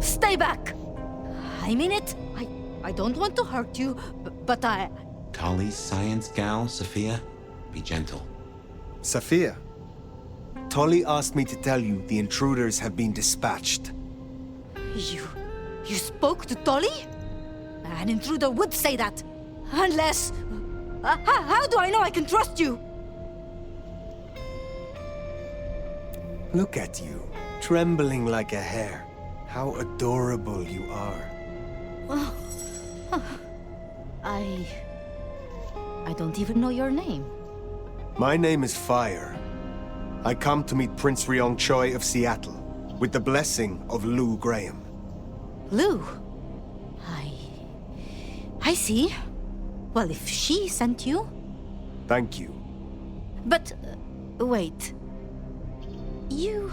Stay back! I mean it. I don't want to hurt you, but I... Kali's science gal, Safia? Be gentle. Safia, Tolly asked me to tell you the intruders have been dispatched. You spoke to Tolly? An intruder would say that. Unless... how do I know I can trust you? Look at you, trembling like a hare. How adorable you are. I don't even know your name. My name is Fire. I come to meet Prince Ryong Choi of Seattle, with the blessing of Lou Graham. Lou? I see. Well, if she sent you... Thank you. But, wait. You...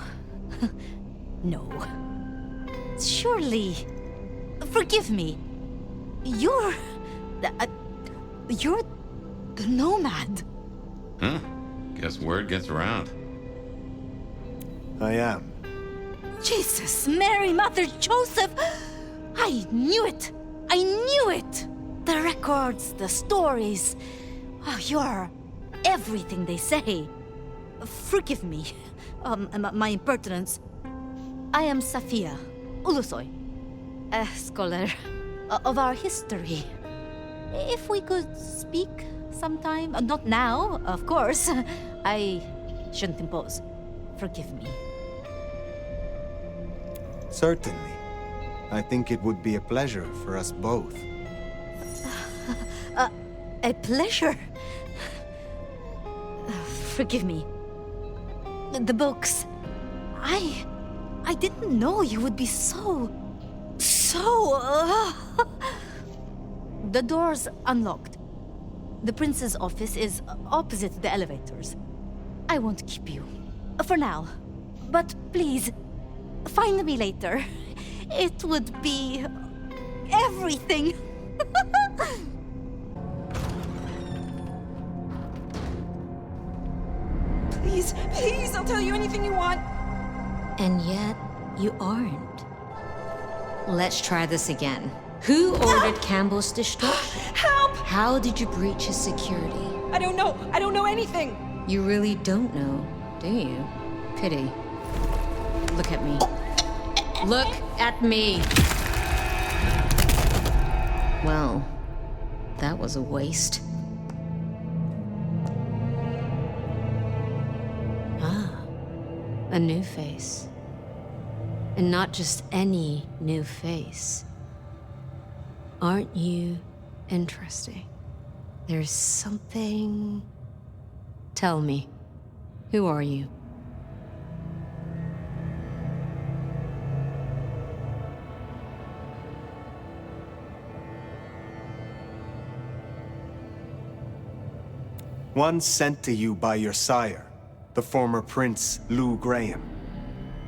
No. Surely... Forgive me. You're the nomad. Huh? Guess word gets around. I am. Jesus, Mary, Mother, Joseph! I knew it! I knew it! The records, the stories. Oh, you're everything they say. Forgive me, my impertinence. I am Safia Ulusoy, a scholar of our history. If we could speak sometime, not now, of course. I shouldn't impose. Forgive me. Certainly. I think it would be a pleasure for us both. A pleasure. Forgive me. The books. I didn't know you would be so... The door's unlocked. The prince's office is opposite the elevators. I won't keep you. For now. But please, find me later. It would be... everything. Please, I'll tell you anything you want. And yet, you aren't. Let's try this again. Who ordered Campbell's destruction? Help! How did you breach his security? I don't know anything. You really don't know, do you? Pity. Look at me. Look at me! Well, that was a waste. A new face. And not just any new face. Aren't you interesting? There's something... Tell me, who are you? One sent to you by your sire, the former Prince Lou Graham.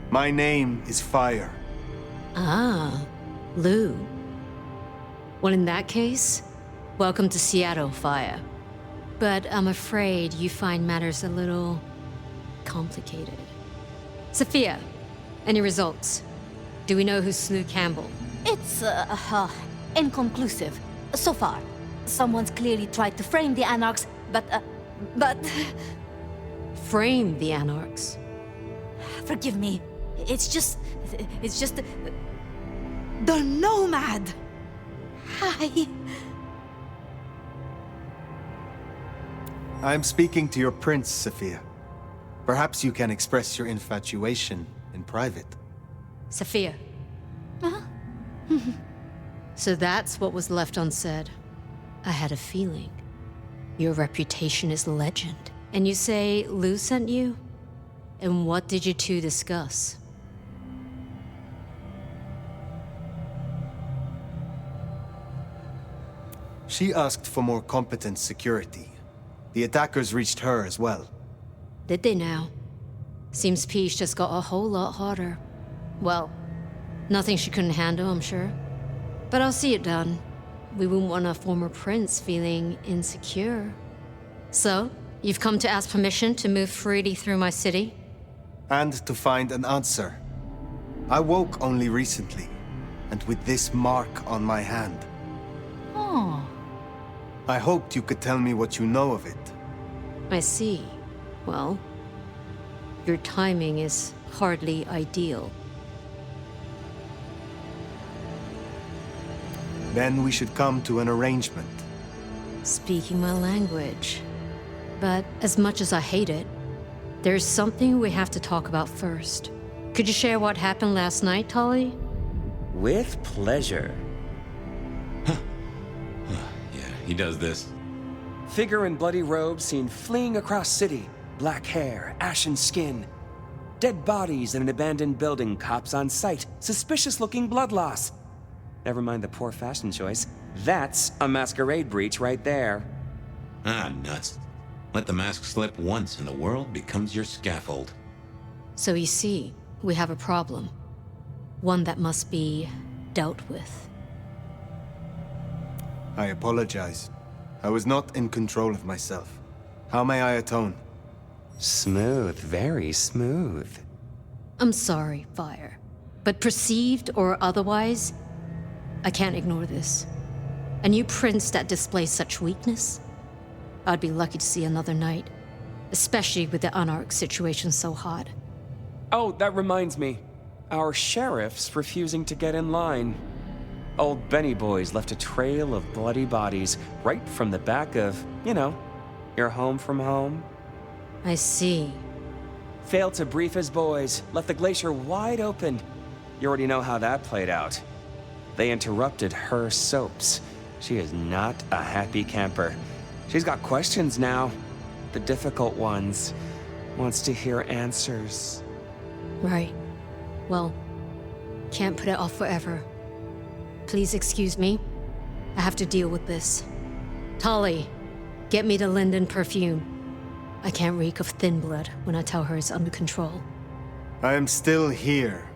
My name is Fire. Ah, Lou. Well, in that case, welcome to Seattle, Fire. But I'm afraid you find matters a little complicated. Safia, any results? Do we know who slew Campbell? It's, inconclusive. So far. Someone's clearly tried to frame the Anarchs, but... Frame the Anarchs? Forgive me. It's just... The Nomad! I'm speaking to your prince, Safia. Perhaps you can express your infatuation in private. Safia. Huh? So that's what was left unsaid. I had a feeling. Your reputation is legend. And you say Lou sent you? And what did you two discuss? She asked for more competent security. The attackers reached her as well. Did they now? Seems Peach just got a whole lot harder. Well, nothing she couldn't handle, I'm sure. But I'll see it done. We wouldn't want a former prince feeling insecure. So, you've come to ask permission to move freely through my city? And to find an answer. I woke only recently. and with this mark on my hand. Oh, I hoped you could tell me what you know of it. I see. Well, your timing is hardly ideal. Then we should come to an arrangement. Speaking my language. But as much as I hate it, there's something we have to talk about first. Could you share what happened last night, Tolly? With pleasure. Yeah, he does this. Figure in bloody robes seen fleeing across city. Black hair, ashen skin. Dead bodies in an abandoned building, cops on site. Suspicious-looking blood loss. Never mind the poor fashion choice. That's a masquerade breach right there. Ah, nuts. Let the mask slip once and the world becomes your scaffold. So you see, we have a problem. One that must be dealt with. I apologize. I was not in control of myself. How may I atone? Smooth, very smooth. I'm sorry, Fire. But perceived or otherwise, I can't ignore this. A new prince that displays such weakness? I'd be lucky to see another night. Especially with the Anarch situation so hot. Oh, that reminds me. Our sheriff's refusing to get in line. Old Benny boys left a trail of bloody bodies right from the back of, you know, your home from home. I see. Failed to brief his boys, left the glacier wide open. You already know how that played out. They interrupted her soaps. She is not a happy camper. She's got questions now. The difficult ones. Wants to hear answers. Right. Well, can't put it off forever. Please excuse me. I have to deal with this. Tolly, get me the Linden perfume. I can't reek of thin blood when I tell her it's under control. I am still here.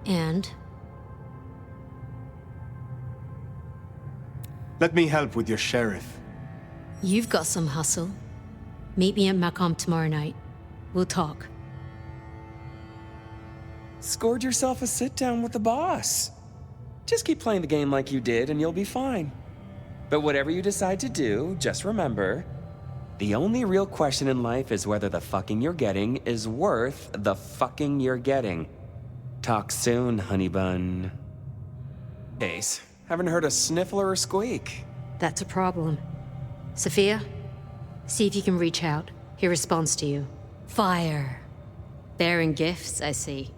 And? Let me help with your sheriff. You've got some hustle. Meet me at Macomb tomorrow night. We'll talk. Scored yourself a sit-down with the boss. Just keep playing the game like you did and you'll be fine. But whatever you decide to do, just remember, the only real question in life is whether the fucking you're getting is worth the fucking you're getting. Talk soon, honey bun. Ace, haven't heard a sniffle or a squeak. That's a problem. Safia, see if you can reach out. He responds to you. Fire. Bearing gifts, I see.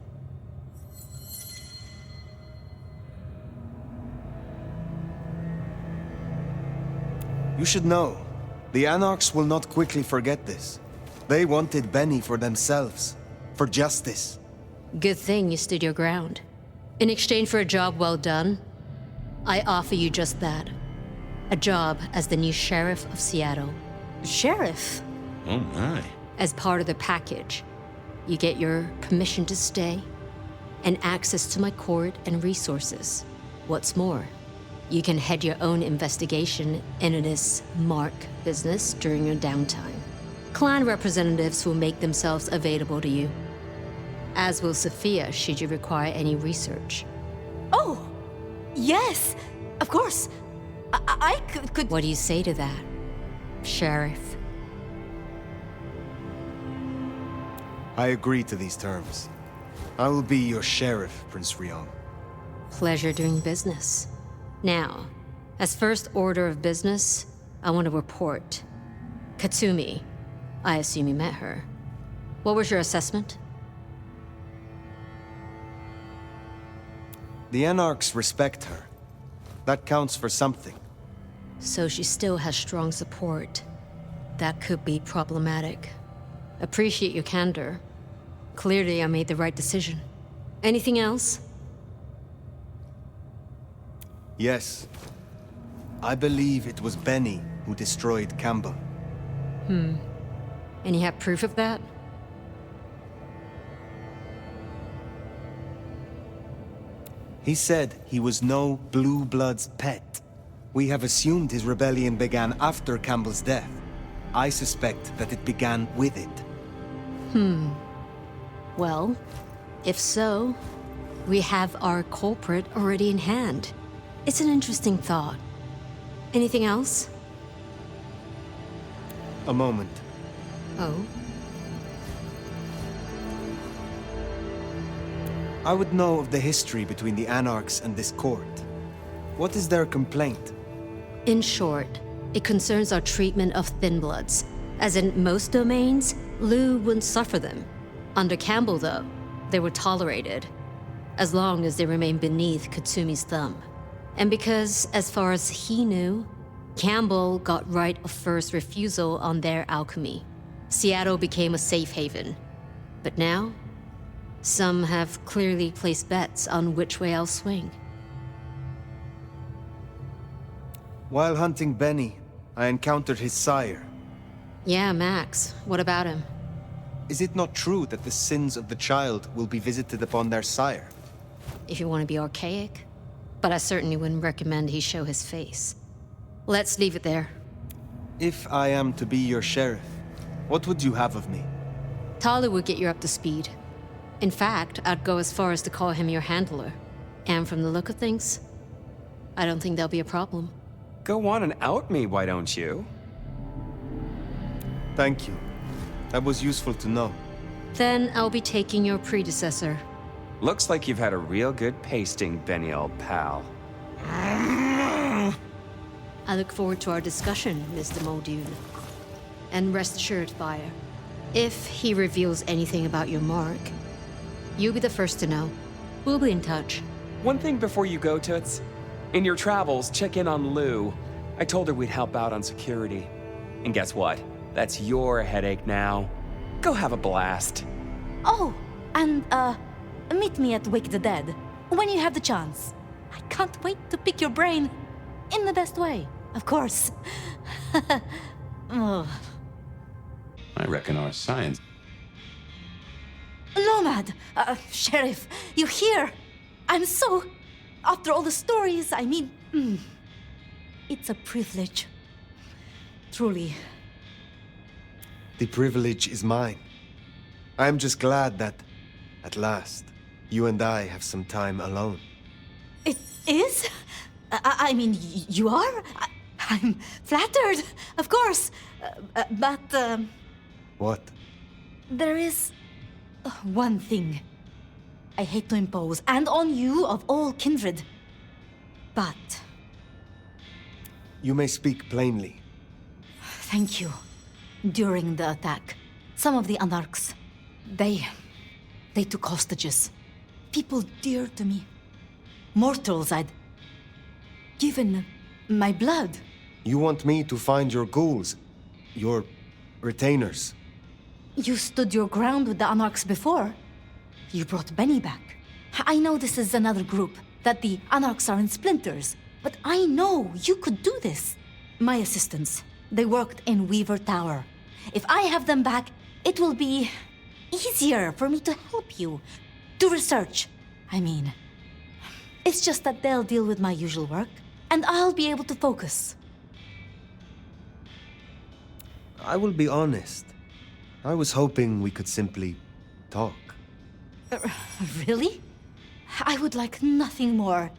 You should know, the Anarchs will not quickly forget this. They wanted Benny for themselves, for justice. Good thing you stood your ground. In exchange for a job well done, I offer you just that. A job as the new sheriff of Seattle. sheriff. Oh my. As part of the package, you get your permission to stay and access to my court and resources. What's more, you can head your own investigation into this Mark business during your downtime. Clan representatives will make themselves available to you, as will Safia should you require any research. Oh, yes, of course. I could. What do you say to that, Sheriff? I agree to these terms. I will be your sheriff, Prince Rion. Pleasure doing business. Now, as first order of business, I want to report. Katsumi, I assume you met her. What was your assessment? The Anarchs respect her. That counts for something. So she still has strong support. That could be problematic. Appreciate your candor. Clearly, I made the right decision. Anything else? Yes. I believe it was Benny who destroyed Campbell. And you have proof of that? He said he was no Blue Blood's pet. We have assumed his rebellion began after Campbell's death. I suspect that it began with it. Well, if so, we have our culprit already in hand. It's an interesting thought. Anything else? A moment. Oh? I would know of the history between the Anarchs and this court. What is their complaint? In short, it concerns our treatment of thin bloods. As in most domains, Lou wouldn't suffer them. Under Campbell, though, they were tolerated, as long as they remained beneath Katsumi's thumb. And because, as far as he knew, Campbell got right of first refusal on their alchemy, Seattle became a safe haven. But now, some have clearly placed bets on which way I'll swing. While hunting Benny, I encountered his sire. Yeah, Max. What about him? Is it not true that the sins of the child will be visited upon their sire? If you want to be archaic. But I certainly wouldn't recommend he show his face. Let's leave it there. If I am to be your sheriff, what would you have of me? Tali would get you up to speed. In fact, I'd go as far as to call him your handler. And from the look of things, I don't think there'll be a problem. Go on and out me, why don't you? Thank you. That was useful to know. Then I'll be taking your predecessor. Looks like you've had a real good pasting, Benny, old pal. I look forward to our discussion, Mr. Muldoon. And rest assured, Fire, if he reveals anything about your mark, you'll be the first to know. We'll be in touch. One thing before you go, Toots. In your travels, check in on Lou. I told her we'd help out on security. And guess what? That's your headache now. Go have a blast. Oh, and, meet me at Wake the Dead, when you have the chance. I can't wait to pick your brain. In the best way, of course. Oh. I reckon our science... Nomad! Sheriff, you're here! I'm so... After all the stories, I mean... It's a privilege. Truly. The privilege is mine. I am just glad that, at last, you and I have some time alone. It is? I mean, you are? I'm flattered, of course. But, What? there is one thing I hate to impose, and on you of all kindred. But You may speak plainly. thank you. During the attack, some of the Anarchs, they took hostages. People dear to me. Mortals I'd given my blood. You want me to find your ghouls, your retainers. You stood your ground with the Anarchs before. You brought Benny back. I know this is another group, that the Anarchs are in splinters, but I know you could do this. My assistants, they worked in Weaver Tower. If I have them back, it will be easier for me to help you. To research, I mean. It's just that they'll deal with my usual work, and I'll be able to focus. I will be honest. I was hoping we could simply talk. Really? I would like nothing more.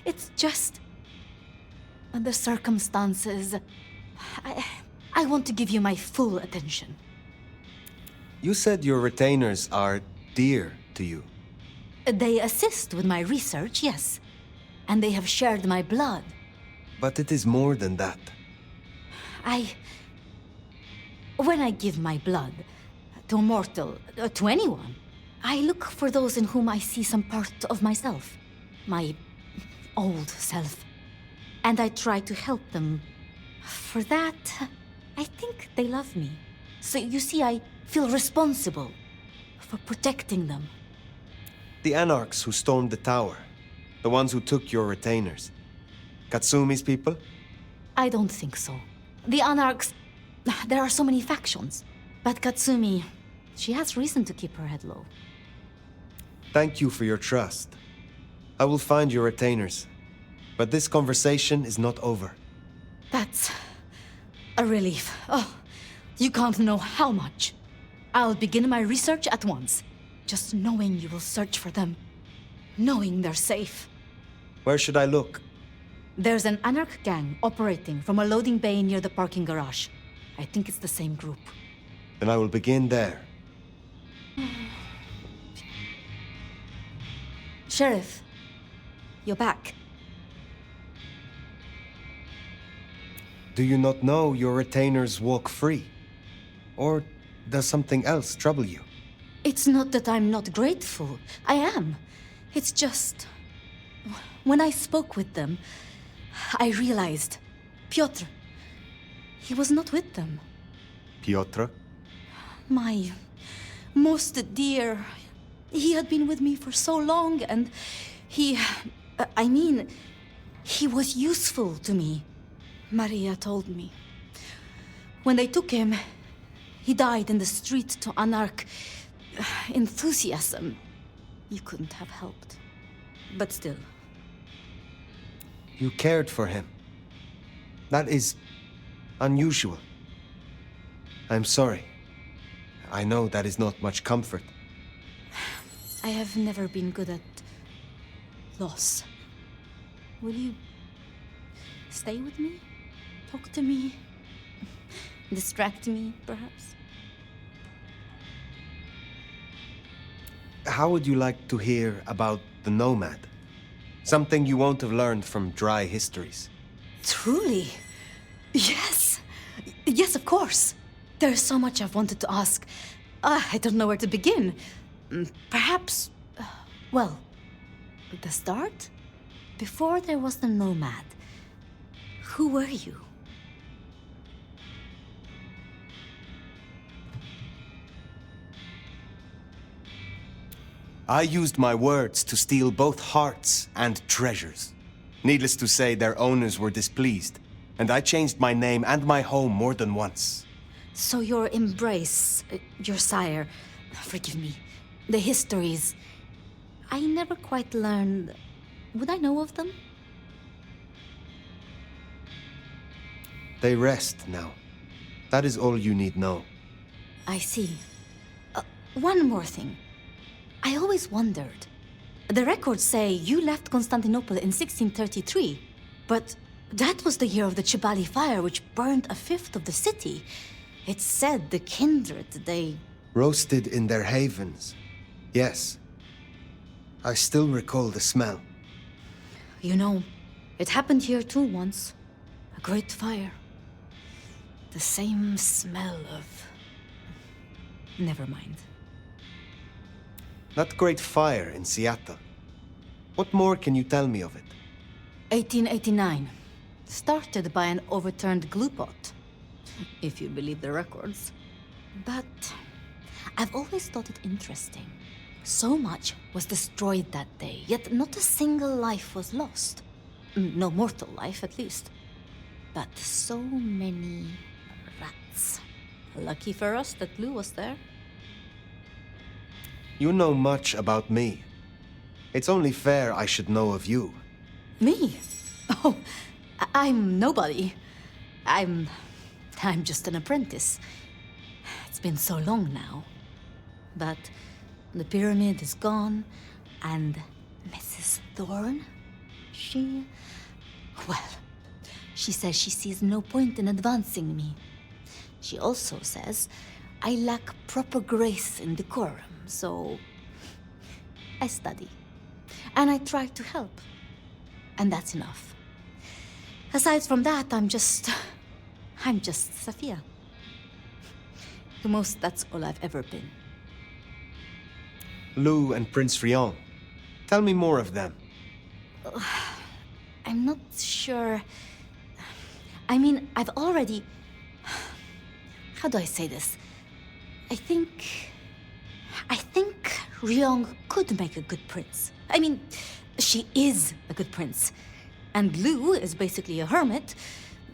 It's just... the circumstances... I want to give you my full attention. You said your retainers are dear to you. They assist with my research, yes. And they have shared my blood. But it is more than that. When I give my blood to a mortal, to anyone, I look for those in whom I see some part of myself. My old self. And I try to help them. For that, I think they love me. So you see, I feel responsible for protecting them. The Anarchs who stormed the tower. The ones who took your retainers. Katsumi's people? I don't think so. The Anarchs... There are so many factions. But Katsumi... She has reason to keep her head low. Thank you for your trust. I will find your retainers. But this conversation is not over. That's... a relief. Oh, you can't know how much. I'll begin my research at once. Just knowing you will search for them. knowing they're safe. Where should I look? There's an anarch gang operating from a loading bay near the parking garage. I think it's the same group. Then I will begin there. Sheriff, you're back. Do you not know your retainers walk free? Or does something else trouble you? It's not that I'm not grateful. I am. It's just... When I spoke with them, I realized... Piotr... He was not with them. Piotr? My... most dear... He had been with me for so long, and he... I mean... He was useful to me. Maria told me. When they took him, he died in the street to anarch enthusiasm. You couldn't have helped. But still. You cared for him. That is unusual. I'm sorry. I know that is not much comfort. I have never been good at loss. Will you stay with me? Talk to me? Distract me, perhaps? How would you like to hear about the Nomad? Something you won't have learned from dry histories. Truly? Yes. Yes, of course. There's so much I've wanted to ask. I don't know where to begin. Perhaps... well, the start? Before there was the Nomad, who were you? I used my words to steal both hearts and treasures. Needless to say, their owners were displeased, and I changed my name and my home more than once. So your embrace, your sire, forgive me, the histories, I never quite learned... Would I know of them? They rest now. That is all you need know. I see. One more thing. I always wondered. The records say you left Constantinople in 1633, but that was the year of the Chibali fire, which burned a fifth of the city. It said the kindred, they... Roasted in their havens. Yes. I still recall the smell. You know, it happened here too once. A great fire. The same smell of... Never mind. That great fire in Seattle. What more can you tell me of it? 1889. Started by an overturned glue pot. If you believe the records. But I've always thought it interesting. So much was destroyed that day, yet not a single life was lost. No mortal life, at least. But so many rats. Lucky for us that glue was there. You know much about me. It's only fair I should know of you. Me? Oh, I'm nobody. I'm just an apprentice. It's been so long now. But the pyramid is gone, and Mrs. Thorne, well, she says she sees no point in advancing me. She also says I lack proper grace and decorum, so I study. And I try to help. And that's enough. Aside from that, I'm just Safia. The most, that's all I've ever been. Lou and Prince Rion. Tell me more of them. I'm not sure... I mean, I've already... How do I say this? I think Ryong could make a good prince. I mean, she is a good prince. And Lou is basically a hermit.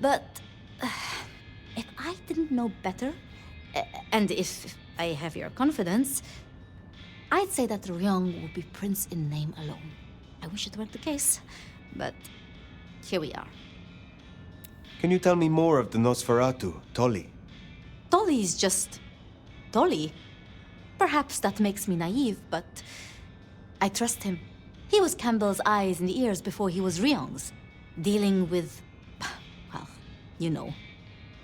But if I didn't know better, and if I have your confidence, I'd say that Ryong would be prince in name alone. I wish it weren't the case, but here we are. Can you tell me more of the Nosferatu, Tolly? Tolly's just... Tolly. Perhaps that makes me naive, but I trust him. He was Campbell's eyes and ears before he was Ryong's, dealing with, well, you know,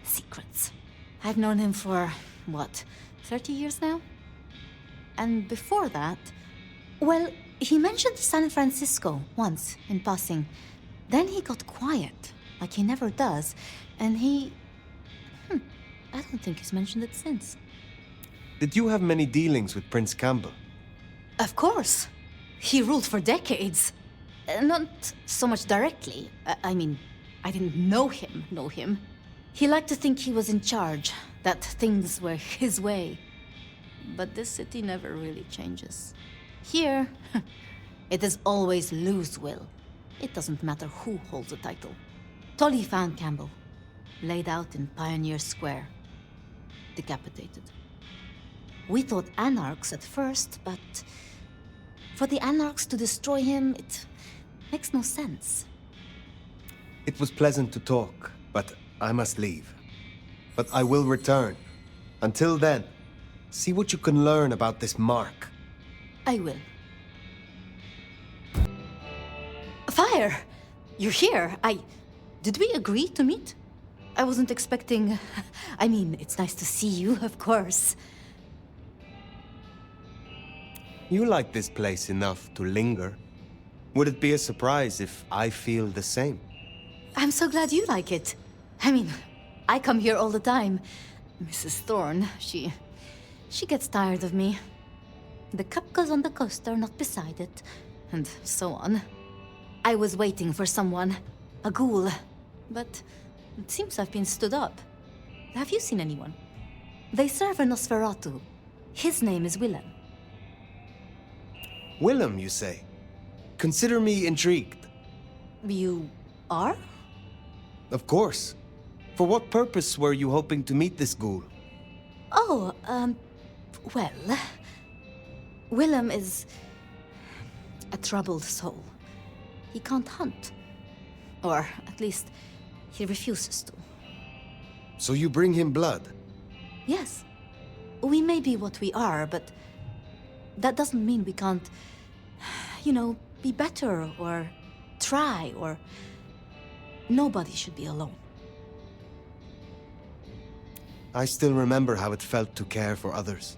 secrets. I've known him for, what, 30 years now? And before that, well, he mentioned San Francisco once in passing. Then he got quiet, like he never does, and I don't think he's mentioned it since. Did you have many dealings with Prince Campbell? Of course. He ruled for decades. Not so much directly. I mean, I didn't know him. He liked to think he was in charge, that things were his way. But this city never really changes. Here, it is always lose will. It doesn't matter who holds the title. Tolly found Campbell, laid out in Pioneer Square, decapitated. We thought anarchs at first, but for the anarchs to destroy him, it makes no sense. It was pleasant to talk, but I must leave. But I will return. Until then, see what you can learn about this mark. I will. Fire! You're here. Did we agree to meet? I wasn't expecting... I mean, it's nice to see you, of course. You like this place enough to linger. Would it be a surprise if I feel the same? I'm so glad you like it. I mean, I come here all the time. Mrs. Thorne, she gets tired of me. The cup goes on the coaster, not beside it, and so on. I was waiting for someone, a ghoul, but it seems I've been stood up. Have you seen anyone? They serve a Nosferatu. His name is Willem. Willem, you say? Consider me intrigued. You are? Of course. For what purpose were you hoping to meet this ghoul? Oh, well... Willem is a troubled soul. He can't hunt. Or, at least, he refuses to. So you bring him blood? Yes. We may be what we are, but that doesn't mean we can't, you know, be better or try or... Nobody should be alone. I still remember how it felt to care for others.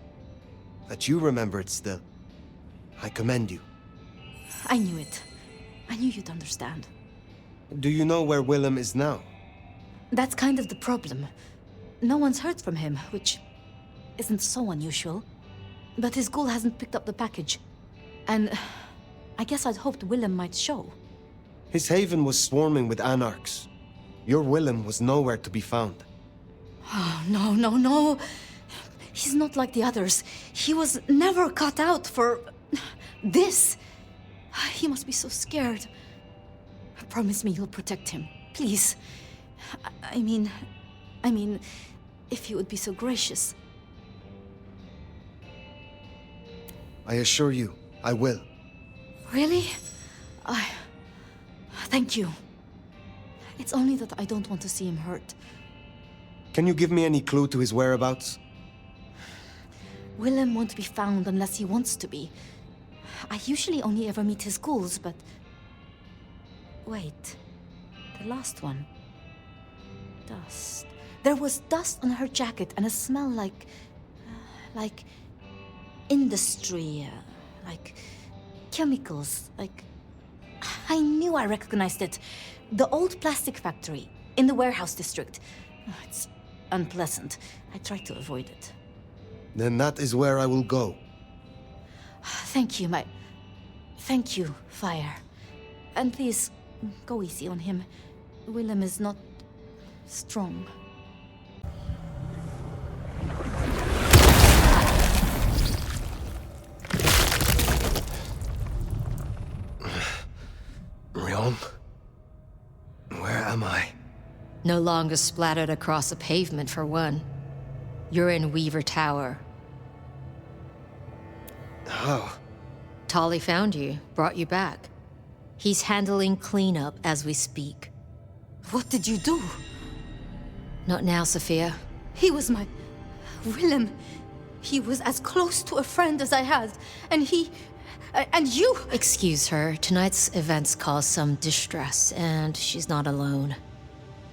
That you remember it still. I commend you. I knew it. I knew you'd understand. Do you know where Willem is now? That's kind of the problem. No one's heard from him, which isn't so unusual. But his ghoul hasn't picked up the package. And I guess I'd hoped Willem might show. His haven was swarming with anarchs. Your Willem was nowhere to be found. Oh, no. He's not like the others. He was never cut out for... this. He must be so scared. Promise me you'll protect him, please. I mean, if you would be so gracious. I assure you, I will. Really? Thank you. It's only that I don't want to see him hurt. Can you give me any clue to his whereabouts? Willem won't be found unless he wants to be. I usually only ever meet his ghouls, but... Wait. The last one. Dust. There was dust on her jacket and a smell like... industry, like chemicals, like... I knew I recognized it. The old plastic factory in the warehouse district. It's unpleasant. I tried to avoid it. Then that is where I will go. Thank you, Thank you, Fire. And please, go easy on him. Willem is not... strong. Ryong? Where am I? No longer splattered across a pavement, for one. You're in Weaver Tower. How? Tolly found you, brought you back. He's handling cleanup as we speak. What did you do? Not now, Safia. He was my... Willem. He was as close to a friend as I had, and he And you... Excuse her. Tonight's events caused some distress, and she's not alone.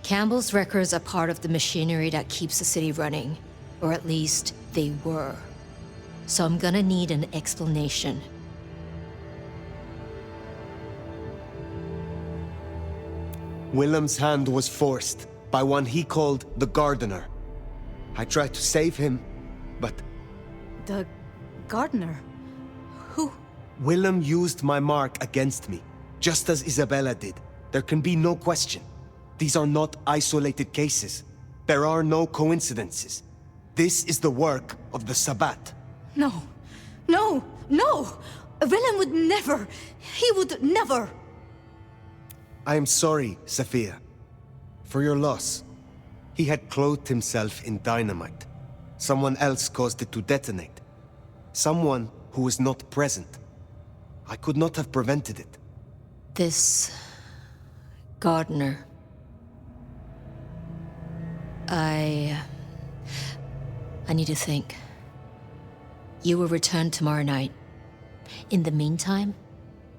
Campbell's records are part of the machinery that keeps the city running. Or at least, they were. So I'm gonna need an explanation. Willem's hand was forced by one he called the Gardener. I tried to save him, but The gardener? Who? Willem used my mark against me, just as Isabella did. There can be no question. These are not isolated cases. There are no coincidences. This is the work of the Sabbat. No. No! No! Willem would never... He would never... I am sorry, Safia, for your loss. He had clothed himself in dynamite. Someone else caused it to detonate. Someone who was not present. I could not have prevented it. This... gardener... I need to think. You will return tomorrow night. In the meantime,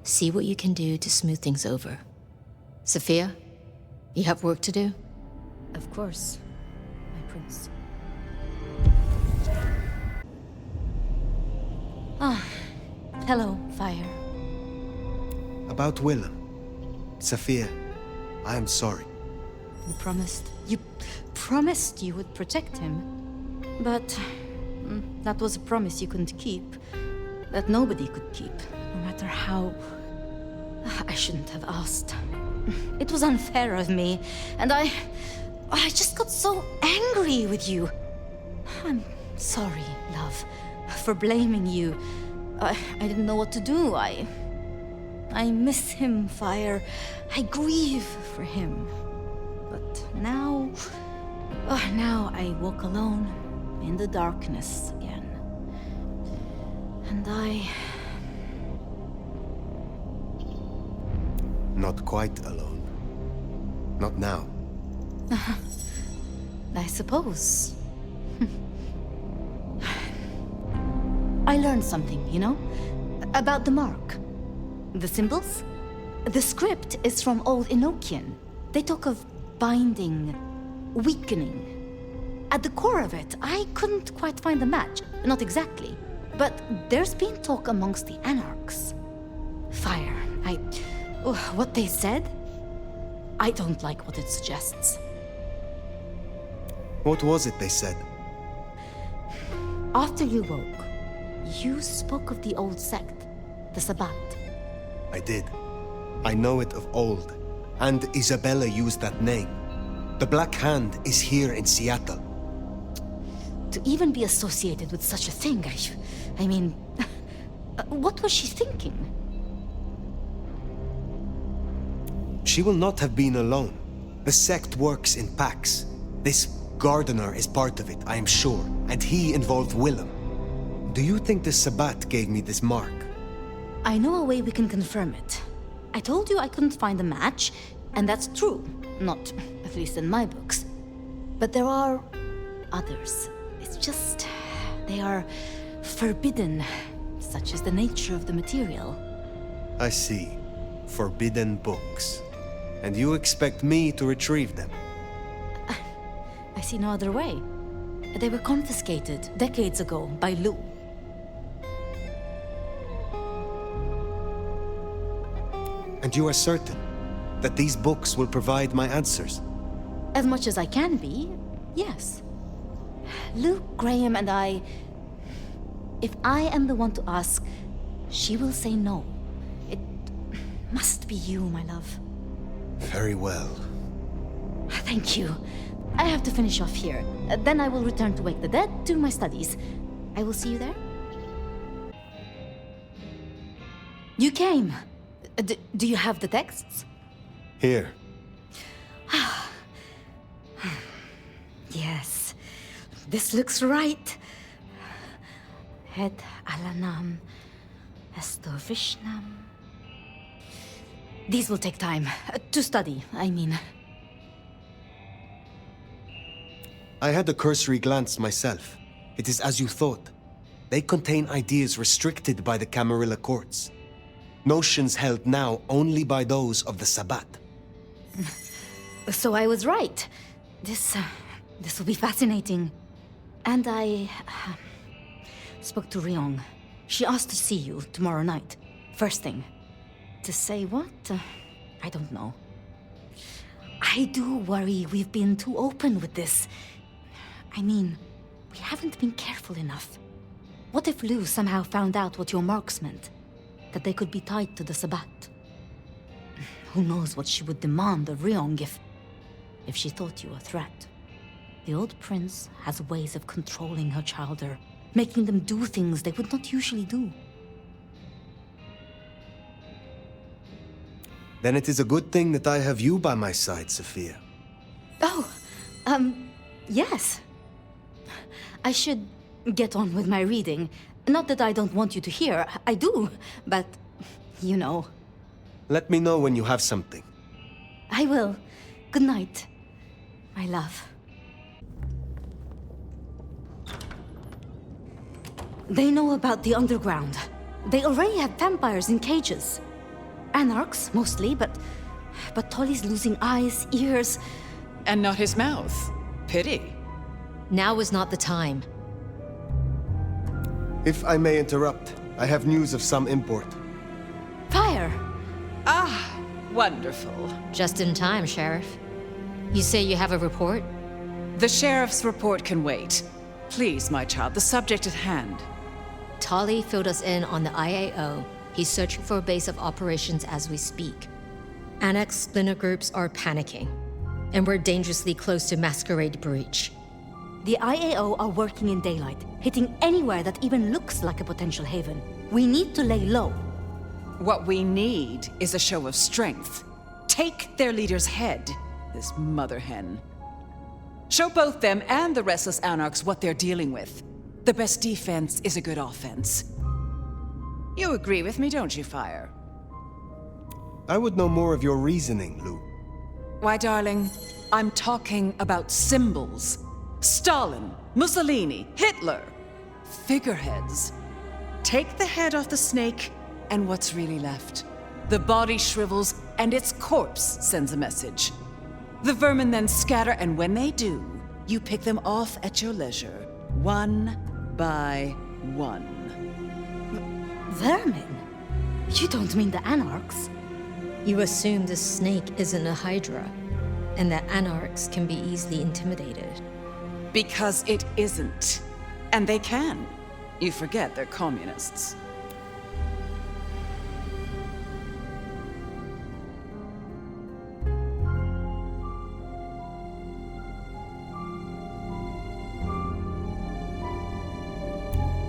see what you can do to smooth things over. Safia, you have work to do? Of course, my prince. Ah, hello, Fire. About Willem. Safia, I am sorry. You promised you would protect him. But that was a promise you couldn't keep. That nobody could keep, no matter how... I shouldn't have asked. It was unfair of me, and I just got so angry with you. I'm sorry, love, for blaming you. I didn't know what to do. I miss him, Fire. I grieve for him. But now I walk alone in the darkness again. And Not quite alone. Not now. I suppose. I learned something, you know? About the mark. The symbols? The script is from Old Enochian. They talk of binding, weakening. At the core of it, I couldn't quite find the match. Not exactly. But there's been talk amongst the Anarchs. Fire. What they said? I don't like what it suggests. What was it they said? After you woke, you spoke of the old sect, the Sabbat. I did. I know it of old. And Isabella used that name. The Black Hand is here in Seattle. To even be associated with such a thing, I mean... what was she thinking? She will not have been alone. The sect works in packs. This Gardener is part of it, I am sure, and he involved Willem. Do you think the Sabbat gave me this mark? I know a way we can confirm it. I told you I couldn't find a match, and that's true. Not, at least in my books. But there are others. It's just... they are forbidden. Such is the nature of the material. I see. Forbidden books. And you expect me to retrieve them? I see no other way. They were confiscated decades ago by Lou. And you are certain that these books will provide my answers? As much as I can be, yes. Luke, Graham, and I... If I am the one to ask, she will say no. It must be you, my love. Very well. Thank you. I have to finish off here. Then I will return to Wake the Dead, do my studies. I will see you there. You came. Do you have the texts? Here. Yes. This looks right. Het Alanam Estovishnam. These will take time. To study, I mean. I had a cursory glance myself. It is as you thought. They contain ideas restricted by the Camarilla courts. Notions held now only by those of the Sabbat. So I was right. This will be fascinating. And I spoke to Ryong. She asked to see you tomorrow night. First thing. To say what? I don't know. I do worry we've been too open with this. I mean, we haven't been careful enough. What if Lu somehow found out what your marks meant? That they could be tied to the Sabbat? Who knows what she would demand of Ryong if she thought you a threat. The old prince has ways of controlling her children, making them do things they would not usually do. Then it is a good thing that I have you by my side, Safia. Oh, yes. I should get on with my reading. Not that I don't want you to hear, I do, but, you know. Let me know when you have something. I will. Good night, my love. They know about the underground. They already have vampires in cages. Anarchs, mostly, but Tolly's losing eyes, ears. And not his mouth. Pity. Now is not the time. If I may interrupt, I have news of some import. Fire! Ah, wonderful. Just in time, Sheriff. You say you have a report? The sheriff's report can wait. Please, my child, the subject at hand. Tolly filled us in on the IAO. He's searching for a base of operations as we speak. Annex splinter groups are panicking, and we're dangerously close to Masquerade Breach. The IAO are working in daylight, hitting anywhere that even looks like a potential haven. We need to lay low. What we need is a show of strength. Take their leader's head, this mother hen. Show both them and the restless anarchs what they're dealing with. The best defense is a good offense. You agree with me, don't you, Fire? I would know more of your reasoning, Lu. Why, darling, I'm talking about symbols. Stalin, Mussolini, Hitler. Figureheads. Take the head off the snake, and what's really left? The body shrivels, and its corpse sends a message. The vermin then scatter, and when they do, you pick them off at your leisure, one by one. Vermin? You don't mean the Anarchs? You assume the snake isn't a hydra, and that anarchs can be easily intimidated. Because it isn't. And they can. You forget they're communists.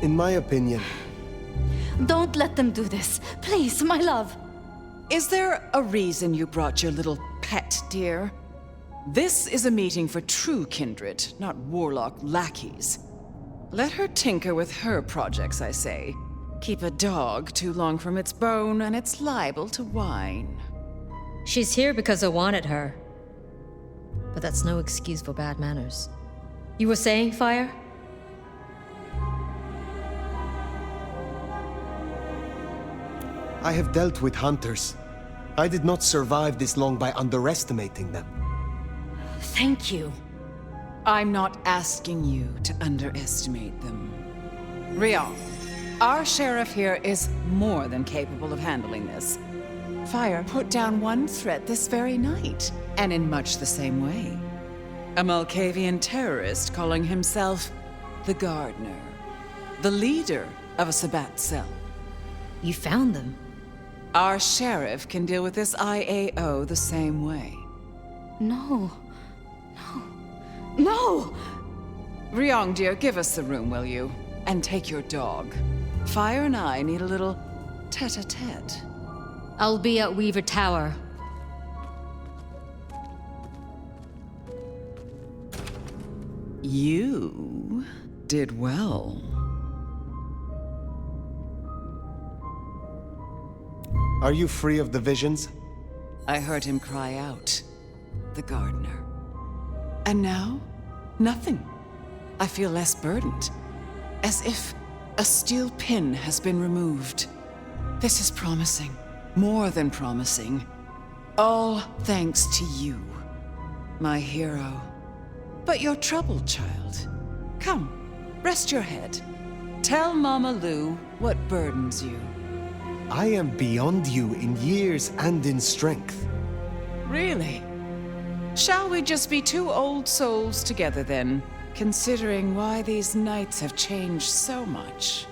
In my opinion, Don't let them do this. Please, my love. Is there a reason you brought your little pet, dear? This is a meeting for true kindred, not warlock lackeys. Let her tinker with her projects, I say. Keep a dog too long from its bone, and it's liable to whine. She's here because I wanted her. But that's no excuse for bad manners. You were saying, Fire? I have dealt with hunters. I did not survive this long by underestimating them. Thank you. I'm not asking you to underestimate them. Ryong, our sheriff here is more than capable of handling this. Fire put down one threat this very night, and in much the same way. A Malkavian terrorist calling himself the Gardener, the leader of a Sabbat cell. You found them. Our sheriff can deal with this IAO the same way. No. No! Ryong, dear, give us the room, will you? And take your dog. Fire and I need a little tete-a-tete. I'll be at Weaver Tower. You did well. Are you free of the visions? I heard him cry out. The gardener. And now, nothing. I feel less burdened. As if A steel pin has been removed. This is promising. More than promising. All thanks to you, my hero. But you're troubled, child. Come, rest your head. Tell Mama Lou what burdens you. I am beyond you in years and in strength. Really? Shall we just be two old souls together then, considering why these knights have changed so much?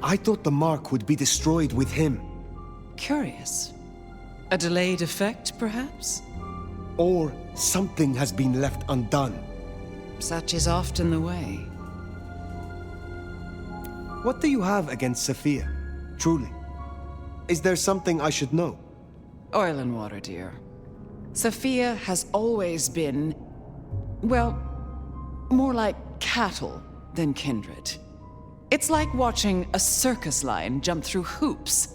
I thought the mark would be destroyed with him. Curious. A delayed effect, perhaps? Or something has been left undone. Such is often the way. What do you have against Safia, truly? Is there something I should know? Oil and water, dear. Safia has always been, well, more like cattle than kindred. It's like watching a circus lion jump through hoops.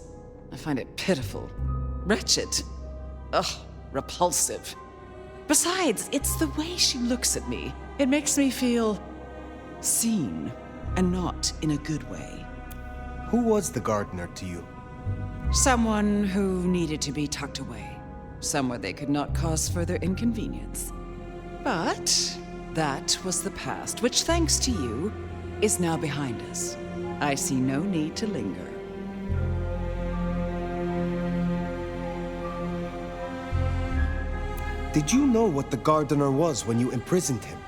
I find it pitiful, wretched, ugh, repulsive. Besides, it's the way she looks at me. It makes me feel seen, and not in a good way. Who was the gardener to you? Someone who needed to be tucked away, somewhere they could not cause further inconvenience. But that was the past, which, thanks to you, is now behind us. I see no need to linger. Did you know what the gardener was when you imprisoned him?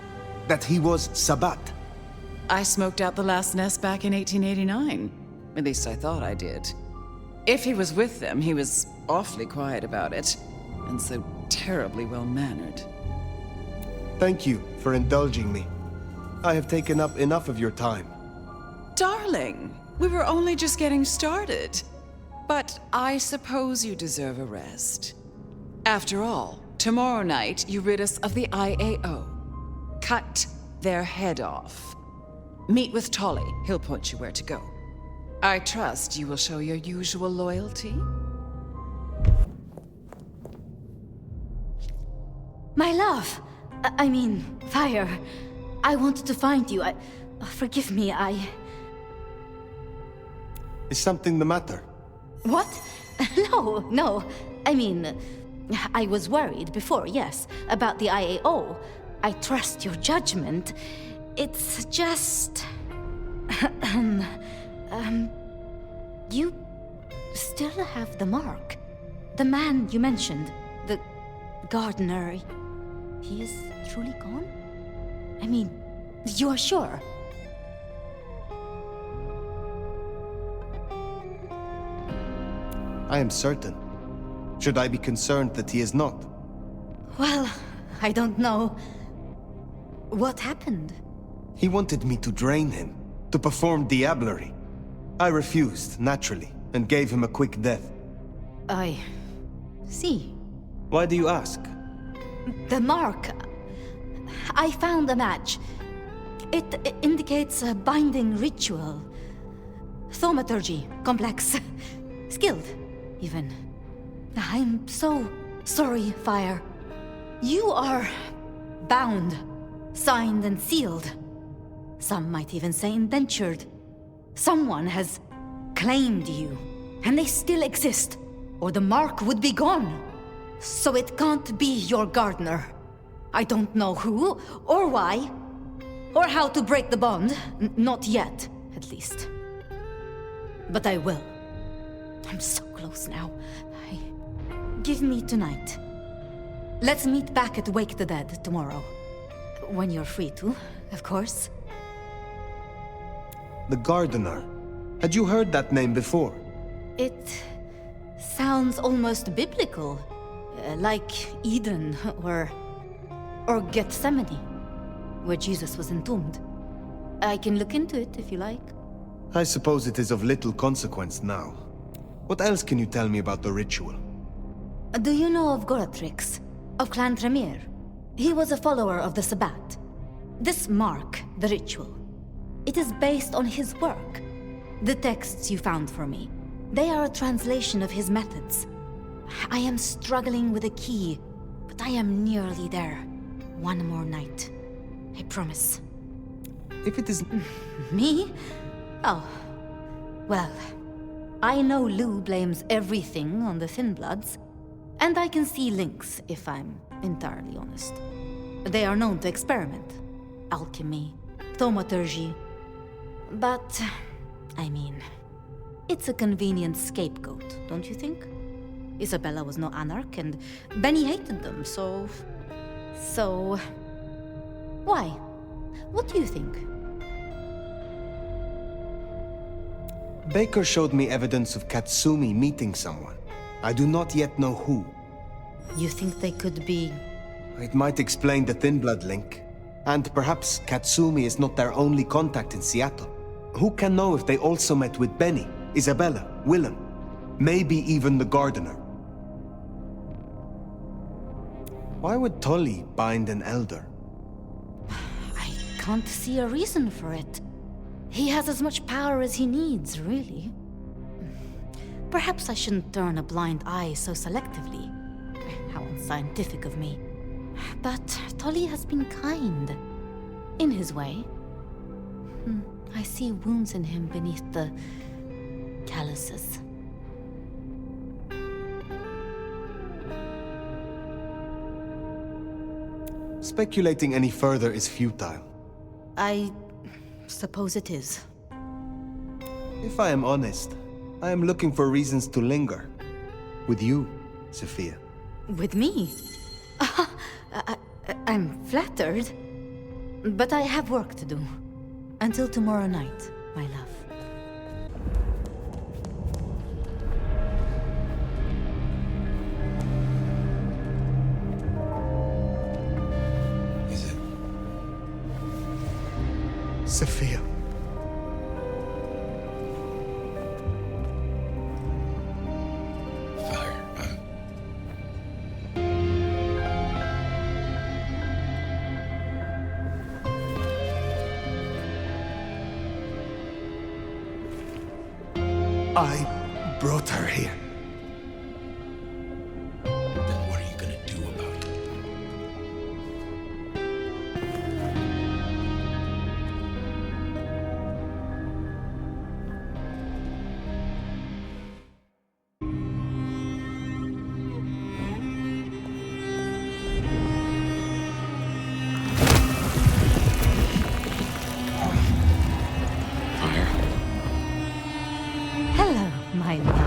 That he was Sabbat? I smoked out the last nest back in 1889. At least I thought I did. If he was with them, he was awfully quiet about it, and so terribly well-mannered. Thank you for indulging me. I have taken up enough of your time. Darling, we were only just getting started. But I suppose you deserve a rest. After all, tomorrow night you rid us of the IAO. Cut their head off. Meet with Tolly. He'll point you where to go. I trust you will show your usual loyalty. My love! I mean, Fire. I wanted to find you. Forgive me, Is something the matter? What? No. I mean, I was worried before, yes, about the IAO. I trust your judgment. It's just... You still have the mark. The man you mentioned, the gardener, he is truly gone? I mean, you are sure? I am certain. Should I be concerned that he is not? Well, I don't know. What happened? He wanted me to drain him, to perform diablerie. I refused, naturally, and gave him a quick death. I see. Why do you ask? The mark. I found a match. It indicates a binding ritual. Thaumaturgy, complex. Skilled, even. I'm so sorry, Fire. You are bound, signed and sealed. Some might even say indentured. Someone has claimed you, and they still exist, or the mark would be gone. So it can't be your gardener. I don't know who, or why, or how to break the bond. Not yet, at least. But I will. I'm so close now. Give me tonight. Let's meet back at Wake the Dead tomorrow. When you're free to, of course. The gardener. Had you heard that name before? It sounds almost biblical. Like Eden or Gethsemane, where Jesus was entombed. I can look into it if you like. I suppose it is of little consequence now. What else can you tell me about the ritual? Do you know of Goratrix, of Clan Tremere? He was a follower of the Sabbat. This mark, the ritual, it is based on his work. The texts you found for me, they are a translation of his methods. I am struggling with a key, but I am nearly there. One more night. I promise. If it is... Me? Oh. Well, I know Lou blames everything on the Thin Bloods, and I can see links, if I'm entirely honest. They are known to experiment. Alchemy, thaumaturgy. But, I mean, it's a convenient scapegoat, don't you think? Isabella was no anarch, and Benny hated them, so... Why? What do you think? Baker showed me evidence of Katsumi meeting someone. I do not yet know who. You think they could be... It might explain the Thin Blood link. And perhaps Katsumi is not their only contact in Seattle. Who can know if they also met with Benny, Isabella, Willem, maybe even the gardener? Why would Tully bind an elder? I can't see a reason for it. He has as much power as he needs, really. Perhaps I shouldn't turn a blind eye so selectively. How unscientific of me. But Tully has been kind. In his way. I see wounds in him beneath the calluses. Speculating any further is futile. I suppose it is. If I am honest, I am looking for reasons to linger. With you, Safia. With me? I'm flattered. But I have work to do. Until tomorrow night, my love. Is it? Safia. Fire. I brought her here. Then what are you gonna do about it? Fire. Hello, my love.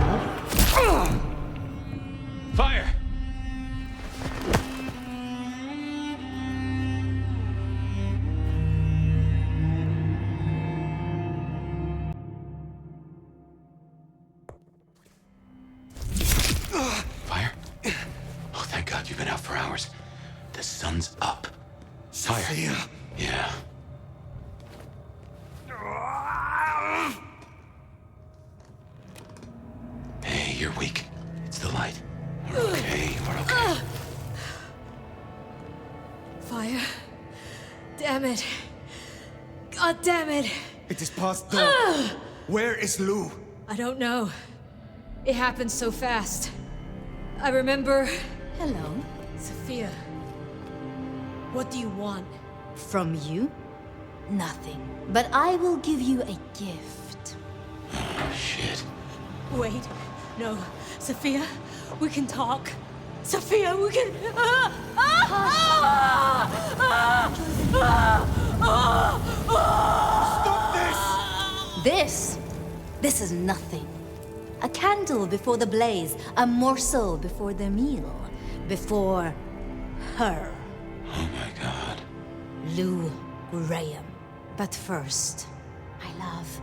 Fire! Fire? Oh, thank God you've been out for hours. The sun's up. Fire. Safia. Yeah. Hey, you're weak. It's the light. We're okay. We're okay. Fire. Damn it. God damn it. It is past dawn. Where is Lou? I don't know. It happened so fast. I remember... Hello. Safia. What do you want? From you? Nothing. But I will give you a gift. Oh, shit. Wait. No. Safia, we can talk. Safia, we can... Stop this! This is nothing. A candle before the blaze, a morsel before the meal, before her, Oh my God. Lou Graham. But first, my love,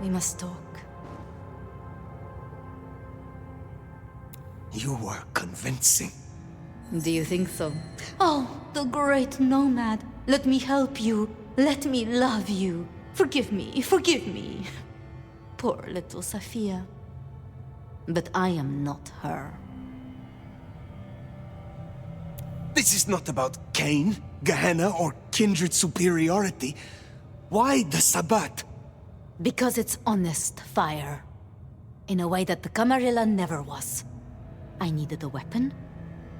we must talk. You were convincing. Do you think so? Oh, the great nomad. Let me help you. Let me love you. Forgive me, forgive me. Poor little Safia. But I am not her. This is not about Cain, Gehenna, or kindred superiority. Why the Sabbat? Because it's honest fire. In a way that the Camarilla never was. I needed a weapon,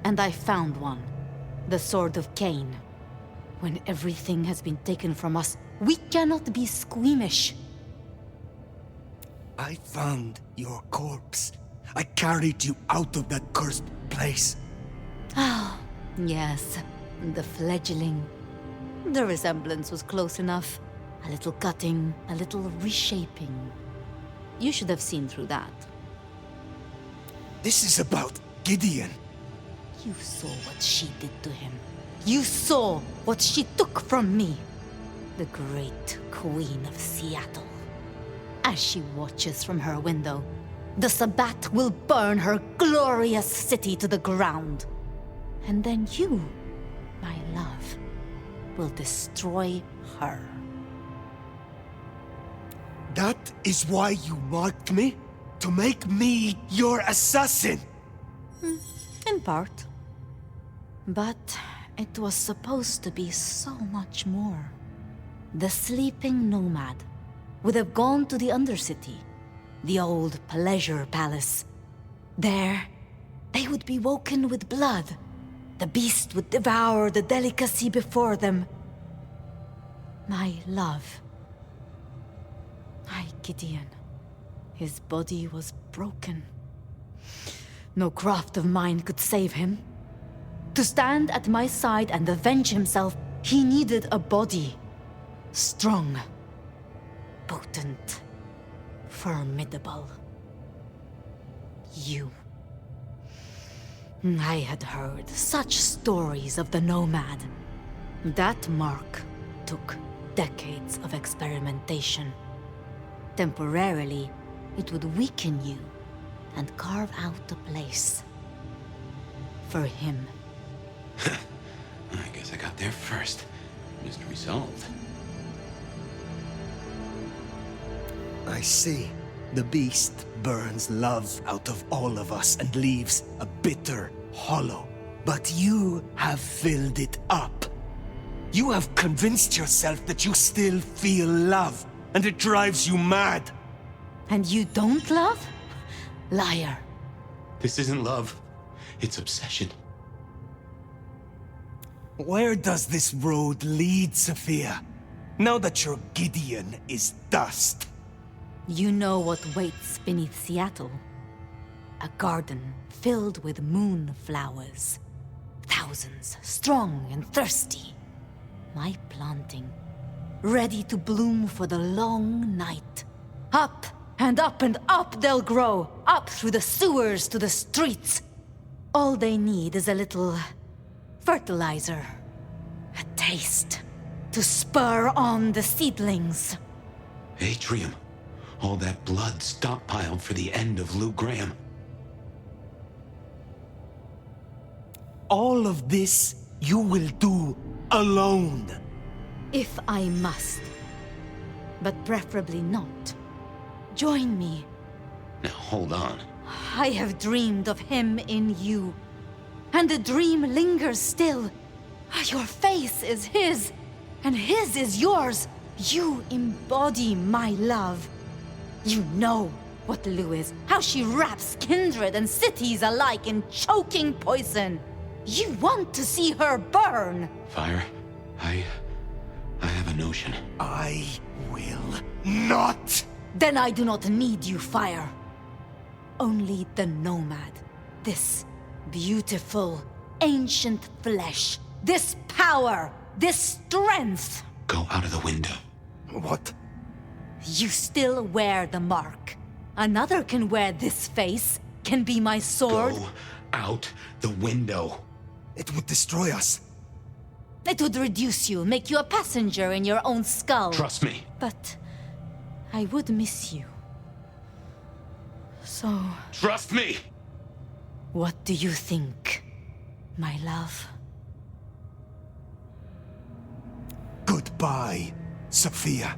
and I found one. The Sword of Cain. When everything has been taken from us, we cannot be squeamish. I found your corpse. I carried you out of that cursed place. Ah, yes, the fledgling. The resemblance was close enough. A little cutting, a little reshaping. You should have seen through that. This is about Gideon. You saw what she did to him. You saw what she took from me. The great Queen of Seattle. As she watches from her window, the Sabbat will burn her glorious city to the ground. And then you, my love, will destroy her. That is why you marked me? To make me your assassin? In part. But it was supposed to be so much more. The sleeping nomad would have gone to the Undercity, the old pleasure palace. There, they would be woken with blood. The beast would devour the delicacy before them. My love. My Gideon. His body was broken. No craft of mine could save him. To stand at my side and avenge himself, he needed a body. Strong. Potent. Formidable. You. I had heard such stories of the Nomad. That mark took decades of experimentation. Temporarily, it would weaken you and carve out a place. For him. I guess I got there first. Mystery solved. I see. The beast burns love out of all of us and leaves a bitter hollow. But you have filled it up. You have convinced yourself that you still feel love, and it drives you mad. And you don't love? Liar. This isn't love. It's obsession. Where does this road lead, Safia? Now that your Gideon is dust. You know what waits beneath Seattle? A garden filled with moonflowers. Thousands, strong and thirsty. My planting, ready to bloom for the long night. Up and up and up they'll grow, up through the sewers to the streets. All they need is a little fertilizer, a taste, to spur on the seedlings. Atrium. All that blood stockpiled for the end of Lou Graham. All of this you will do alone. If I must. But preferably not. Join me. Now hold on. I have dreamed of him in you. And the dream lingers still. Your face is his, and his is yours. You embody my love. You know what Lou is, how she wraps kindred and cities alike in choking poison. You want to see her burn. Fire, I have a notion. I will not. Then I do not need you, Fire. Only the Nomad. This beautiful, ancient flesh. This power. This strength. Go out of the window. What? You still wear the mark. Another can wear this face, can be my sword. Go out the window. It would destroy us. It would reduce you, make you a passenger in your own skull. Trust me. But I would miss you. So, Trust me! what do you think, my love? Goodbye, Safia.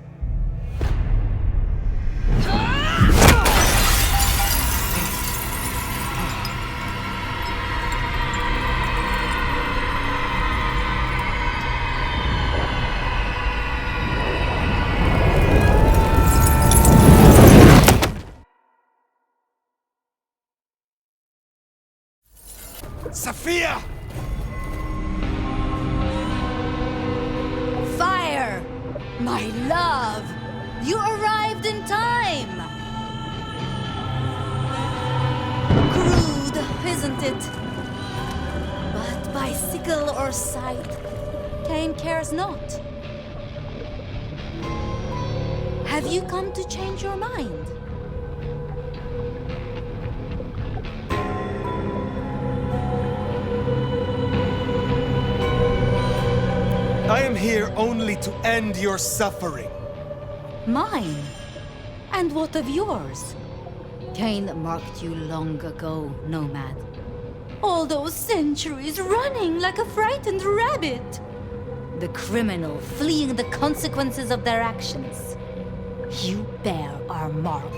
Safia! Dear, my love, you arrived in time! Crude, isn't it? But by sickle or scythe, Cain cares not. Have you come to change your mind? I am here only to end your suffering. Mine? And what of yours? Cain marked you long ago, Nomad. All those centuries running like a frightened rabbit. The criminal fleeing the consequences of their actions. You bear our mark,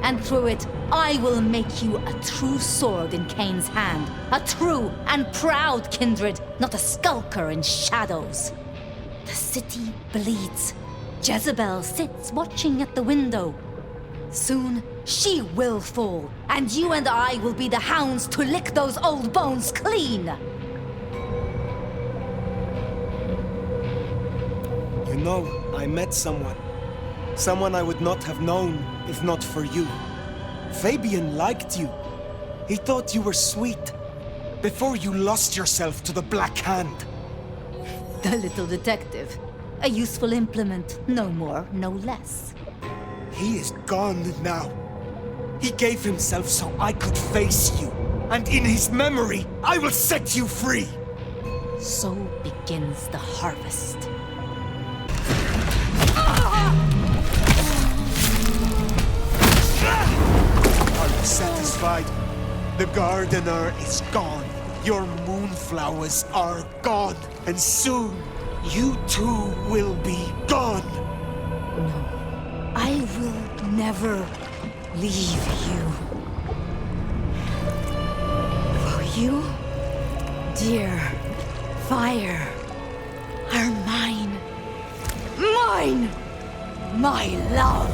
and through it, I will make you a true sword in Cain's hand. A true and proud kindred, not a skulker in shadows. The city bleeds. Jezebel sits watching at the window. Soon, she will fall, and you and I will be the hounds to lick those old bones clean. You know, I met someone. Someone I would not have known if not for you. Fabian liked you. He thought you were sweet. Before you lost yourself to the Black Hand. The little detective. A useful implement, no more, no less. He is gone now. He gave himself so I could face you. And in his memory, I will set you free. So begins the harvest. Are you satisfied? The gardener is gone. Your moonflowers are gone. And soon, you too will be gone. No, I will never leave you. For you, dear fire, are mine. Mine! My love!